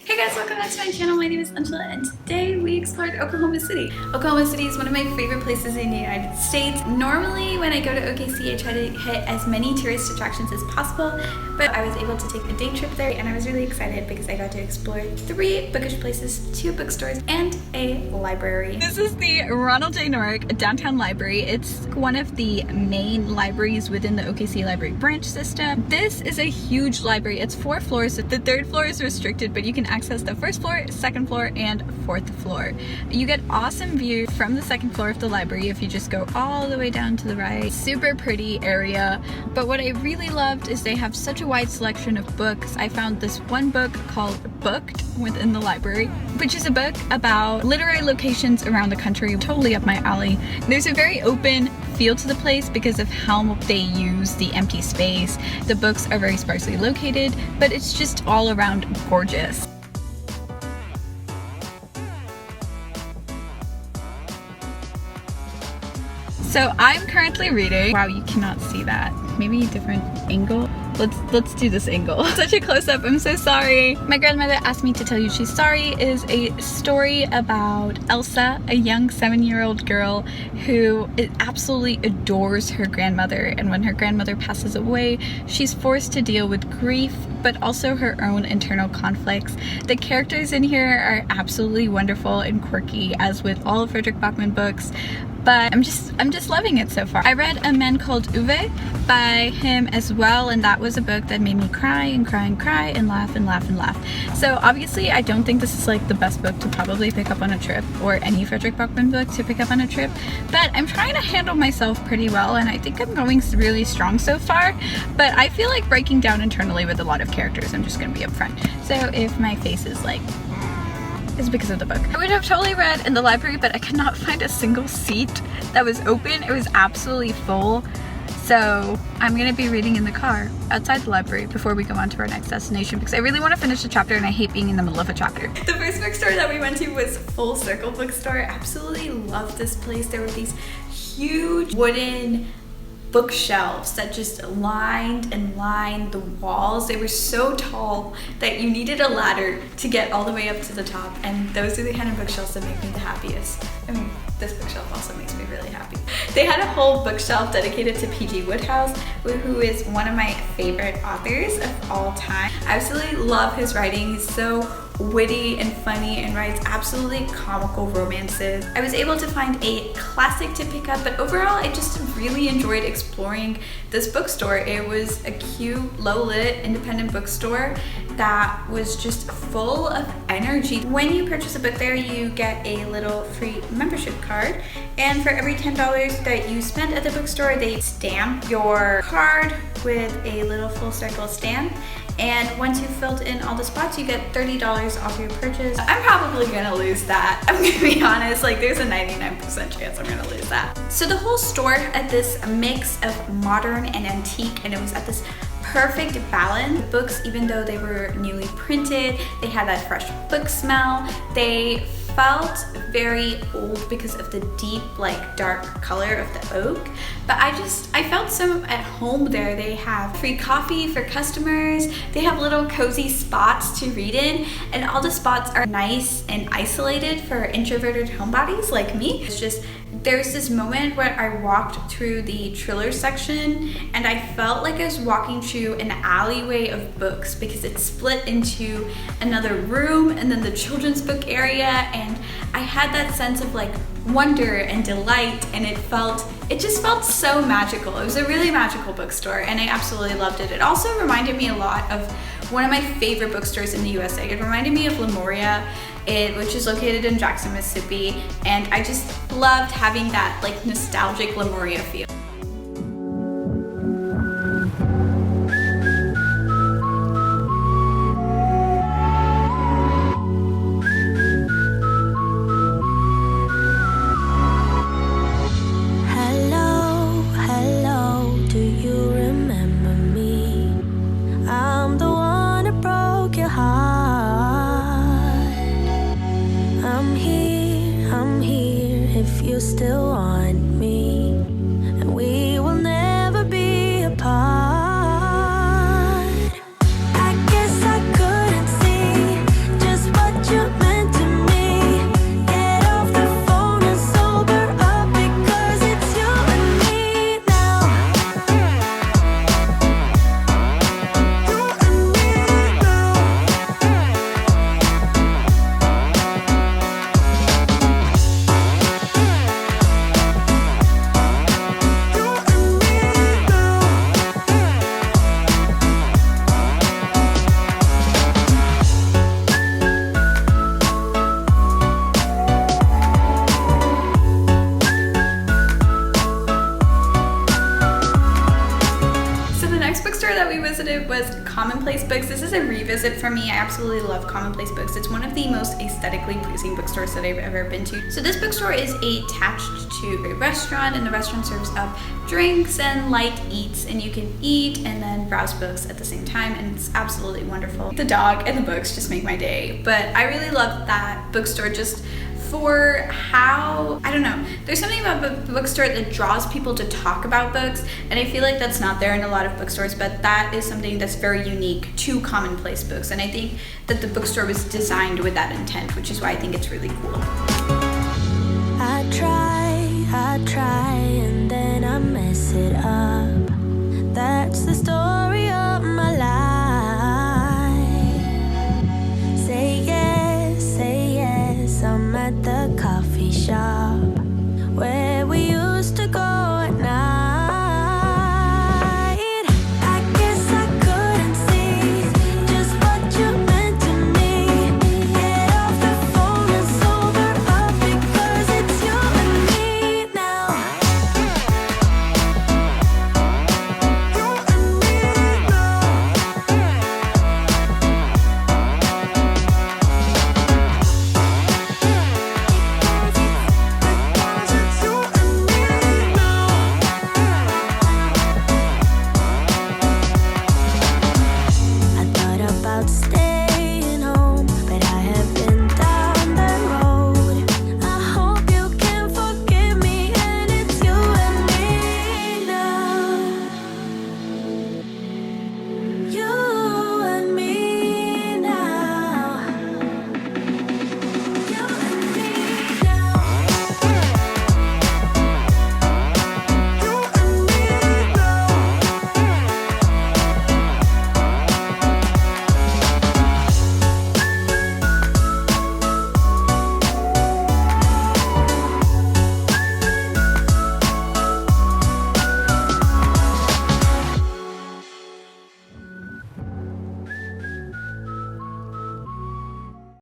Hey guys, welcome back to my channel. My name is Anshula and today we explored Oklahoma City. Oklahoma City is one of my favorite places in the United States. Normally when I go to OKC I try to hit as many tourist attractions as possible, but I was able to take a day trip there and I was really excited because I got to explore 3 bookish places, 2 bookstores, and a library. This is the Ronald J. Norick Downtown Library. It's one of the main libraries within the OKC Library branch system. This is a huge library. It's 4 floors. The 3rd floor is restricted, but you can access the 1st floor, 2nd floor, and 4th floor. You get awesome view from the 2nd floor of the library if you just go all the way down to the right. Super pretty area, but what I really loved is they have such a wide selection of books. I found this one book called Booked within the library, which is a book about literary locations around the country, totally up my alley. There's a very open feel to the place because of how they use the empty space. The books are very sparsely located, but it's just all around gorgeous. So I'm currently reading, wow, you cannot see that. Maybe a different angle. Let's do this angle. Such a close-up, I'm so sorry. My grandmother asked me to tell you she's sorry is a story about Elsa, a young 7-year-old girl who absolutely adores her grandmother, and when her grandmother passes away, she's forced to deal with grief, but also her own internal conflicts. The characters in here are absolutely wonderful and quirky, as with all of Frederick Bachman books. But I'm just loving it so far. I read A Man Called Uwe by him as well, and that was a book that made me cry and cry and cry and laugh and laugh and laugh. So obviously I don't think this is like the best book to probably pick up on a trip, or any Frederick Bachman book to pick up on a trip, but I'm trying to handle myself pretty well and I think I'm going really strong so far. But I feel like breaking down internally with a lot of characters. I'm just gonna be upfront. So if my face is like, is because of the book. I would have totally read in the library, but I could not find a single seat that was open. It was absolutely full. So I'm gonna be reading in the car outside the library before we go on to our next destination because I really want to finish the chapter and I hate being in the middle of a chapter. The first bookstore that we went to was Full Circle Bookstore. Absolutely loved this place. There were these huge wooden bookshelves that just lined the walls. They were so tall that you needed a ladder to get all the way up to the top, and those are the kind of bookshelves that make me the happiest. I mean, this bookshelf also makes me really happy. They had a whole bookshelf dedicated to P.G. Wodehouse, who is one of my favorite authors of all time. I absolutely love his writing. He's so witty and funny and writes absolutely comical romances. I was able to find a classic to pick up, but overall I just really enjoyed exploring this bookstore. It was a cute, low-lit independent bookstore that was just full of energy. When you purchase a book there, you get a little free membership card, and for every $10 that you spend at the bookstore, they stamp your card with a little full circle stamp. And once you've filled in all the spots, you get $30 off your purchase. I'm probably gonna lose that. I'm gonna be honest, like there's a 99% chance I'm gonna lose that. So the whole store had this mix of modern and antique, and it was at this perfect balance. The books, even though they were newly printed, they had that fresh book smell. They felt very old because of the deep, like dark color of the oak, but I felt so at home there. They have free coffee for customers. They have little cozy spots to read in, and all the spots are nice and isolated for introverted homebodies like me. It's just, there's this moment where I walked through the Triller section and I felt like I was walking through an alleyway of books because it's split into another room and then the children's book area, and I had that sense of like wonder and delight, and it just felt so magical. It was a really magical bookstore and I absolutely loved it. It also reminded me a lot of one of my favorite bookstores in the USA. It reminded me of Lemuria, which is located in Jackson, Mississippi, and I just loved having that like nostalgic Lemuria feel. If you still want me, and Books. This is a revisit for me. I absolutely love Commonplace Books. It's one of the most aesthetically pleasing bookstores that I've ever been to. So this bookstore is attached to a restaurant, and the restaurant serves up drinks and light eats, and you can eat and then browse books at the same time, and it's absolutely wonderful. The dog and the books just make my day, but I really love that bookstore just for how, I don't know, there's something about the bookstore that draws people to talk about books, and I feel like that's not there in a lot of bookstores, but that is something that's very unique to Commonplace Books, and I think that the bookstore was designed with that intent, which is why I think it's really cool. I try, and then I mess it up. That's the story.